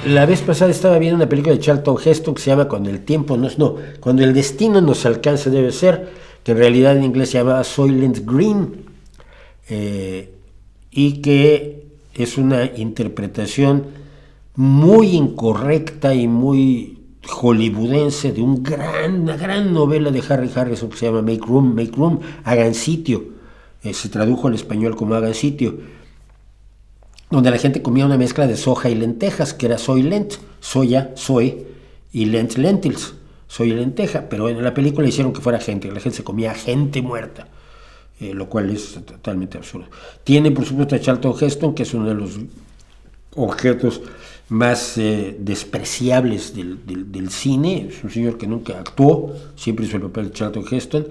La vez pasada estaba viendo una película de Charlton Heston que se llama Cuando el destino nos alcanza debe ser, que en realidad en inglés se llama Soylent Green, y que es una interpretación muy incorrecta y muy hollywoodense de una gran novela de Harry Harrison que se llama Make Room, Hagan Sitio, se tradujo al español como Hagan Sitio, donde la gente comía una mezcla de soja y lentejas, que era soylent, soya, soy, y lentils, soy y lenteja, pero en la película hicieron que fuera gente, la gente se comía gente muerta, lo cual es totalmente absurdo. Tiene, por supuesto, a Charlton Heston, que es uno de los objetos más despreciables del cine. Es un señor que nunca actuó, siempre hizo el papel de Charlton Heston,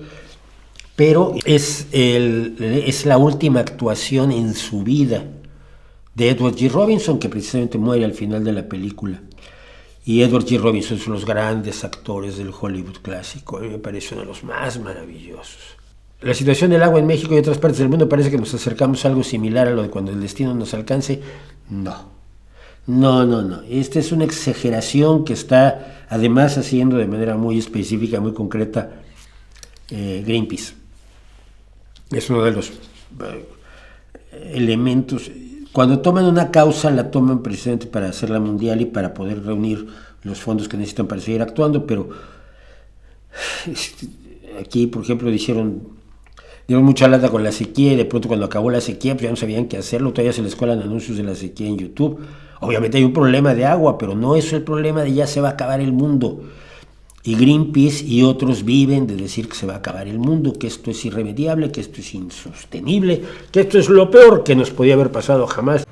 pero es la última actuación en su vida de Edward G. Robinson, que precisamente muere al final de la película. Y Edward G. Robinson es uno de los grandes actores del Hollywood clásico. A mí me parece uno de los más maravillosos. La situación del agua en México y otras partes del mundo parece que nos acercamos a algo similar a lo de Cuando el destino nos alcance. No. Esta es una exageración que está además haciendo de manera muy específica, muy concreta, Greenpeace. Es uno de los elementos. Cuando toman una causa, la toman precisamente para hacerla mundial y para poder reunir los fondos que necesitan para seguir actuando, pero aquí, por ejemplo, dieron mucha lata con la sequía, y de pronto cuando acabó la sequía, pues ya no sabían qué hacerlo, todavía se les cuelan anuncios de la sequía en YouTube. Obviamente hay un problema de agua, pero no es el problema de ya se va a acabar el mundo. Y Greenpeace y otros viven de decir que se va a acabar el mundo, que esto es irremediable, que esto es insostenible, que esto es lo peor que nos podía haber pasado jamás.